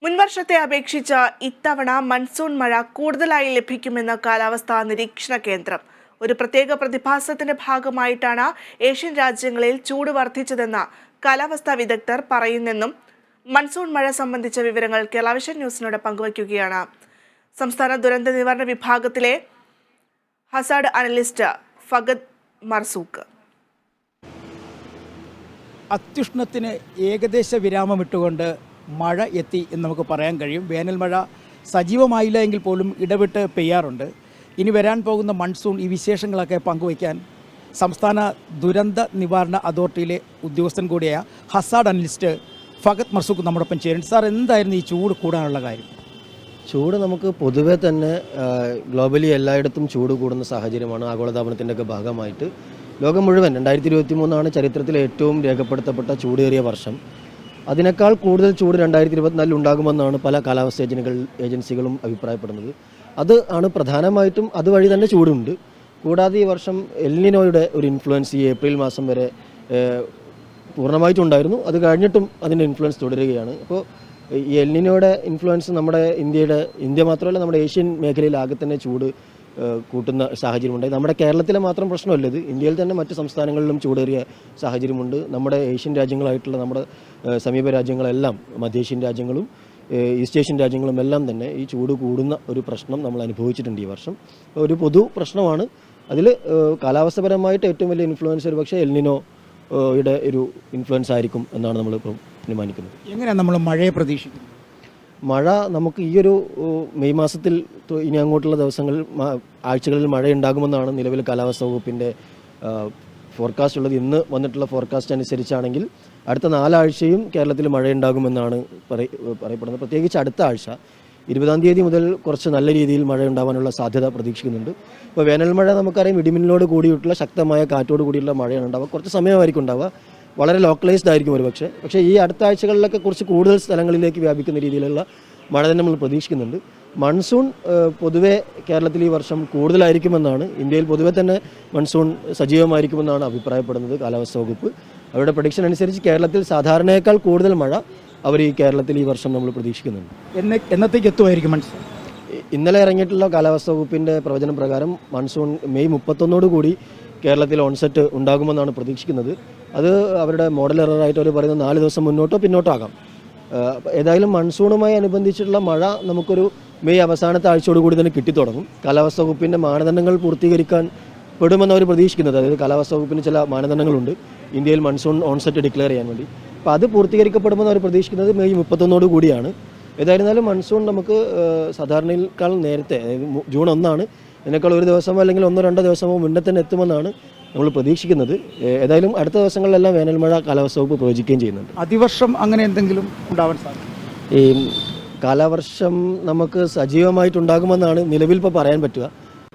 മുൻവർഷത്തെ അപേക്ഷിച്ച് ഇത്തവണ മൺസൂൺ മഴ കൂടുതലായി ലഭിക്കുമെന്ന് കാലാവസ്ഥാ നിരീക്ഷണ കേന്ദ്രം. ഒരു പ്രത്യേക പ്രതിഭാസത്തിന്റെ ഭാഗമായിട്ടാണ് ഏഷ്യൻ രാജ്യങ്ങളിൽ ചൂട് വർദ്ധിച്ചതെന്ന് കാലാവസ്ഥാ വിദഗ്ധർ പറയുന്നെന്നും മൺസൂൺ മഴ സംബന്ധിച്ച വിവരങ്ങൾ കേരള വിഷൻ ന്യൂസിനോട് പങ്കുവയ്ക്കുകയാണ് സംസ്ഥാന ദുരന്ത നിവാരണ വിഭാഗത്തിലെ ഹസാഡ് അനലിസ്റ്റ് ഫഗദ് മർസൂഖ്. അത്യുഷ്ണത്തിന് ഏകദേശ വിരാമമിട്ടുകൊണ്ട് മഴ എത്തി എന്ന് നമുക്ക് പറയാൻ കഴിയും. വേനൽ മഴ സജീവമായില്ല എങ്കിൽ പോലും ഇടവിട്ട് പെയ്യാറുണ്ട്. ഇനി വരാൻ പോകുന്ന മൺസൂൺ ഈ വിശേഷങ്ങളൊക്കെ പങ്കുവയ്ക്കാൻ സംസ്ഥാന ദുരന്ത നിവാരണ അതോറിറ്റിയിലെ ഉദ്യോഗസ്ഥൻ കൂടിയായ ഹസാഡ് അനലിസ്റ്റ് ഫഗദ് മർസൂഖ് നമ്മോടൊപ്പം ചേരുന്നുണ്ട്. സാർ, എന്തായിരുന്നു ഈ ചൂട് കൂടാനുള്ള കാര്യം? ചൂട് നമുക്ക് പൊതുവെ തന്നെ ഗ്ലോബലി എല്ലായിടത്തും ചൂട് കൂടുന്ന സാഹചര്യമാണ്. ആഗോളതാപനത്തിൻ്റെയൊക്കെ ഭാഗമായിട്ട് ലോകം മുഴുവൻ 2023 ചരിത്രത്തിലെ ഏറ്റവും രേഖപ്പെടുത്തപ്പെട്ട ചൂടേറിയ വർഷം. അതിനേക്കാൾ കൂടുതൽ ചൂട് 2024 ഉണ്ടാകുമെന്നാണ് പല കാലാവസ്ഥ ഏജൻസികളും അഭിപ്രായപ്പെടുന്നത്. അത് ആണ് പ്രധാനമായിട്ടും അതുവഴി തന്നെ ചൂടുണ്ട്. കൂടാതെ ഈ വർഷം എൽനിനോയുടെ ഒരു ഇൻഫ്ലുവൻസ് ഈ ഏപ്രിൽ മാസം വരെ പൂർണ്ണമായിട്ടുണ്ടായിരുന്നു. അത് കഴിഞ്ഞിട്ടും അതിൻ്റെ ഇൻഫ്ലുവൻസ് തുടരുകയാണ്. അപ്പോൾ ഈ എൽനിനോയുടെ ഇൻഫ്ലുവൻസ് ഇന്ത്യ മാത്രമല്ല നമ്മുടെ ഏഷ്യൻ മേഖലയിൽ ആകെ തന്നെ ചൂട് കൂട്ടുന്ന സാഹചര്യമുണ്ടായി. നമ്മുടെ കേരളത്തിലെ മാത്രം പ്രശ്നമല്ല ഇത്. ഇന്ത്യയിൽ തന്നെ മറ്റ് സംസ്ഥാനങ്ങളിലും ചൂടേറിയ സാഹചര്യമുണ്ട്. നമ്മുടെ ഏഷ്യൻ രാജ്യങ്ങളായിട്ടുള്ള നമ്മുടെ സമീപ രാജ്യങ്ങളെല്ലാം, മധ്യേഷ്യൻ രാജ്യങ്ങളും ഈസ്റ്റ് ഏഷ്യൻ രാജ്യങ്ങളും എല്ലാം തന്നെ ഈ ചൂട് കൂടുന്ന ഒരു പ്രശ്നം നമ്മൾ അനുഭവിച്ചിട്ടുണ്ട് ഈ വർഷം. ഒരു പൊതു പ്രശ്നമാണ്. അതിൽ കാലാവസ്ഥപരമായിട്ട് ഏറ്റവും വലിയ ഇൻഫ്ലുവൻസ് ഒരു പക്ഷേ എൽനിനോയുടെ ഒരു ഇൻഫ്ലുവൻസ് ആയിരിക്കും എന്നാണ് നമ്മൾ അനുമാനിക്കുന്നത്. എങ്ങനെയാണ് നമ്മൾ മഴയെ പ്രതീക്ഷിക്കുന്നത്? മഴ നമുക്ക് ഈയൊരു മെയ് മാസത്തിൽ ഇനി അങ്ങോട്ടുള്ള ആഴ്ചകളിൽ മഴ ഉണ്ടാകുമെന്നാണ് നിലവിൽ കാലാവസ്ഥാ വകുപ്പിൻ്റെ ഫോർകാസ്റ്റ് ഉള്ളത്. ഇന്ന് വന്നിട്ടുള്ള ഫോർകാസ്റ്റ് അനുസരിച്ചാണെങ്കിൽ അടുത്ത 4 ആഴ്ചയും കേരളത്തിൽ മഴയുണ്ടാകുമെന്നാണ് പറയപ്പെടുന്നത്. പ്രത്യേകിച്ച് അടുത്ത ആഴ്ച 20-ാം തീയതി മുതൽ കുറച്ച് നല്ല രീതിയിൽ മഴ ഉണ്ടാവാനുള്ള സാധ്യത പ്രതീക്ഷിക്കുന്നുണ്ട്. ഇപ്പോൾ വേനൽ മഴ നമുക്കറിയാം, ഇടിമിന്നലോട് കൂടിയിട്ടുള്ള ശക്തമായ കാറ്റോട് കൂടിയുള്ള മഴയാണ് ഉണ്ടാവുക. കുറച്ച് സമയമായിരിക്കും ഉണ്ടാവുക, വളരെ ലോക്കലൈസ്ഡ് ആയിരിക്കും ഒരു പക്ഷേ ഈ അടുത്ത ആഴ്ചകളിലൊക്കെ കുറച്ച് കൂടുതൽ സ്ഥലങ്ങളിലേക്ക് വ്യാപിക്കുന്ന രീതിയിലുള്ള മഴ തന്നെ നമ്മൾ പ്രതീക്ഷിക്കുന്നുണ്ട്. മൺസൂൺ പൊതുവെ കേരളത്തിൽ ഈ വർഷം കൂടുതലായിരിക്കുമെന്നാണ്, ഇന്ത്യയിൽ പൊതുവെ തന്നെ മൺസൂൺ സജീവമായിരിക്കുമെന്നാണ് അഭിപ്രായപ്പെടുന്നത് കാലാവസ്ഥാ വകുപ്പ്. അവരുടെ പ്രഡിക്ഷൻ അനുസരിച്ച് കേരളത്തിൽ സാധാരണയേക്കാൾ കൂടുതൽ മഴ ഈ കേരളത്തിൽ ഈ വർഷം നമ്മൾ പ്രതീക്ഷിക്കുന്നുണ്ട്. എന്നത്തേക്ക് എത്തുമായിരിക്കും മൺസൂൺ? ഇന്നലെ ഇറങ്ങിയിട്ടുള്ള കാലാവസ്ഥാ വകുപ്പിൻ്റെ പ്രവചനം പ്രകാരം മൺസൂൺ മെയ് 31 കൂടി കേരളത്തിൽ ഓൺസെറ്റ് ഉണ്ടാകുമെന്നാണ് പ്രതീക്ഷിക്കുന്നത്. അത് അവരുടെ മോഡൽ എററായിട്ട് അവർ പറയുന്നത് 4 ദിവസം മുന്നോട്ടോ പിന്നോട്ടോ ആകാം. ഏതായാലും മൺസൂണുമായി അനുബന്ധിച്ചിട്ടുള്ള മഴ നമുക്കൊരു മെയ് അവസാനത്തെ ആഴ്ചയോടുകൂടി തന്നെ കിട്ടിത്തുടങ്ങും. കാലാവസ്ഥാ വകുപ്പിൻ്റെ മാനദണ്ഡങ്ങൾ പൂർത്തീകരിക്കാൻ പെടുമെന്ന് അവർ പ്രതീക്ഷിക്കുന്നത്. അതായത് കാലാവസ്ഥാ വകുപ്പിന് ചില മാനദണ്ഡങ്ങളുണ്ട് ഇന്ത്യയിൽ മൺസൂൺ ഓൺസെറ്റ് ഡിക്ലെയർ ചെയ്യാൻ വേണ്ടി. അപ്പോൾ അത് പൂർത്തീകരിക്കപ്പെടുമെന്ന് അവർ പ്രതീക്ഷിക്കുന്നത് മെയ് 31 കൂടിയാണ്. ഏതായിരുന്നാലും മൺസൂൺ നമുക്ക് സാധാരണയേക്കാൾ നേരത്തെ, അതായത് ജൂൺ 1 ഇതിനേക്കാൾ ഒരു ദിവസമോ അല്ലെങ്കിൽ 1-2 ദിവസമോ മുന്നേ തന്നെ എത്തുമെന്നാണ് നമ്മൾ പ്രതീക്ഷിക്കുന്നത്. ഏതായാലും അടുത്ത ദിവസങ്ങളിലെല്ലാം വേനൽ മഴ കാലാവസ്ഥാ വകുപ്പ് പ്രവചിക്കുകയും ചെയ്യുന്നുണ്ട്. അതിവർഷം അങ്ങനെ എന്തെങ്കിലും ഉണ്ടാവാൻ സാധ്യത? ഈ കാലവർഷം നമുക്ക് സജീവമായിട്ടുണ്ടാകുമെന്നാണ് നിലവിൽ ഇപ്പോൾ പറയാൻ പറ്റുക.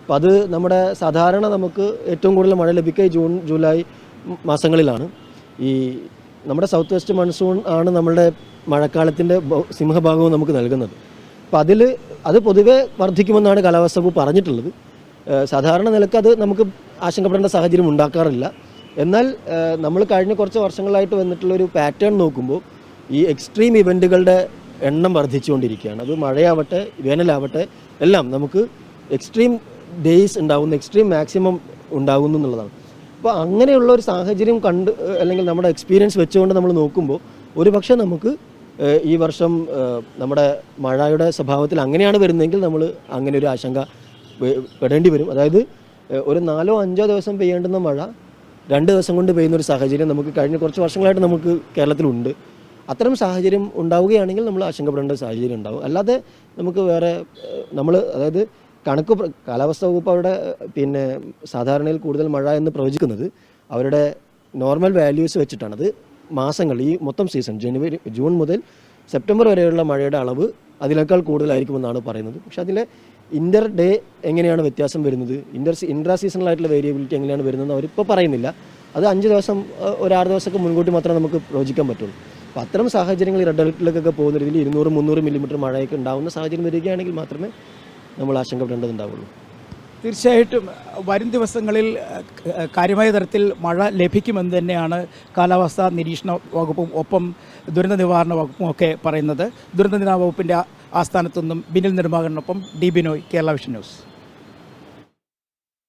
അപ്പം അത് നമ്മുടെ സാധാരണ നമുക്ക് ഏറ്റവും കൂടുതൽ മഴ ലഭിക്കുക ജൂൺ ജൂലൈ മാസങ്ങളിലാണ്. ഈ നമ്മുടെ സൗത്ത് വെസ്റ്റ് മൺസൂൺ ആണ് നമ്മളുടെ മഴക്കാലത്തിൻ്റെ സിംഹഭാഗവും നമുക്ക് നൽകുന്നത്. അപ്പം അത് പൊതുവെ വർദ്ധിക്കുമെന്നാണ് കാലാവസ്ഥാ വകുപ്പ് പറഞ്ഞിട്ടുള്ളത്. സാധാരണ നിലക്ക് അത് നമുക്ക് ആശങ്കപ്പെടേണ്ട സാഹചര്യം ഉണ്ടാക്കാറില്ല. എന്നാൽ നമ്മൾ കഴിഞ്ഞ കുറച്ച് വർഷങ്ങളായിട്ട് വന്നിട്ടുള്ളൊരു പാറ്റേൺ നോക്കുമ്പോൾ ഈ എക്സ്ട്രീം ഇവൻറ്റുകളുടെ എണ്ണം വർദ്ധിച്ചുകൊണ്ടിരിക്കുകയാണ്. അത് മഴയാവട്ടെ വേനലാവട്ടെ എല്ലാം നമുക്ക് എക്സ്ട്രീം ഡേയ്സ് ഉണ്ടാകുന്നു, എക്സ്ട്രീം മാക്സിമം ഉണ്ടാകുന്നു എന്നുള്ളതാണ്. അപ്പോൾ അങ്ങനെയുള്ള ഒരു സാഹചര്യം അല്ലെങ്കിൽ നമ്മുടെ എക്സ്പീരിയൻസ് വെച്ചുകൊണ്ട് നമ്മൾ നോക്കുമ്പോൾ ഒരു പക്ഷേ നമുക്ക് ഈ വർഷം നമ്മുടെ മഴയുടെ സ്വഭാവത്തിൽ അങ്ങനെയാണ് വരുന്നതെങ്കിൽ നമ്മൾ അങ്ങനെ ഒരു ആശങ്ക പെടേണ്ടി വരും. അതായത് ഒരു 4-5 ദിവസം പെയ്യേണ്ടുന്ന മഴ 2 ദിവസം കൊണ്ട് പെയ്യുന്നൊരു സാഹചര്യം നമുക്ക് കഴിഞ്ഞ കുറച്ച് വർഷങ്ങളായിട്ട് നമുക്ക് കേരളത്തിലുണ്ട്. അത്തരം സാഹചര്യം ഉണ്ടാവുകയാണെങ്കിൽ നമ്മൾ ആശങ്കപ്പെടേണ്ട സാഹചര്യം ഉണ്ടാവും. അല്ലാതെ നമുക്ക് വേറെ അതായത് കാലാവസ്ഥാ വകുപ്പ് അവരുടെ സാധാരണയിൽ കൂടുതൽ മഴ എന്ന് പ്രവചിക്കുന്നത് അവരുടെ നോർമൽ വാല്യൂസ് വെച്ചിട്ടാണ്. അത് മാസങ്ങൾ, ഈ മൊത്തം സീസൺ ജൂൺ മുതൽ സെപ്റ്റംബർ വരെയുള്ള മഴയുടെ അളവ് അതിനേക്കാൾ കൂടുതലായിരിക്കുമെന്നാണ് പറയുന്നത്. പക്ഷേ അതിലെ ഇൻ്റർ ഡേ എങ്ങനെയാണ് വ്യത്യാസം വരുന്നത്, ഇൻട്രാ സീസണലായിട്ടുള്ള വേരിയബിലിറ്റി എങ്ങനെയാണ് വരുന്നതെന്ന് അവരിപ്പോൾ പറയുന്നില്ല. അത് 5 ദിവസം 6 ദിവസമൊക്കെ മുൻകൂട്ടി മാത്രമേ നമുക്ക് പ്രവചിക്കാൻ പറ്റുള്ളൂ. അപ്പോൾ അത്തരം സാഹചര്യങ്ങൾ റെഡ് അലർട്ടിലേക്കൊക്കെ പോകുന്ന രീതിയിൽ 200-300 മില്ലിമീറ്റർ മഴയൊക്കെ ഉണ്ടാകുന്ന സാഹചര്യം വരികയാണെങ്കിൽ മാത്രമേ നമ്മൾ ആശങ്കപ്പെടേണ്ടതുണ്ടാവുള്ളൂ. തീർച്ചയായിട്ടും വരും ദിവസങ്ങളിൽ കാര്യമായ തരത്തിൽ മഴ ലഭിക്കുമെന്ന് തന്നെയാണ് കാലാവസ്ഥാ നിരീക്ഷണ വകുപ്പും ഒപ്പം ദുരന്ത നിവാരണ വകുപ്പും ഒക്കെ പറയുന്നത്. ദുരന്ത നിവാരണ വകുപ്പിൻ്റെ ആസ്ഥാനത്തുനിന്നും ബിനിൽ നിർമ്മാകറിനൊപ്പം D Binoy, Kerala vision news.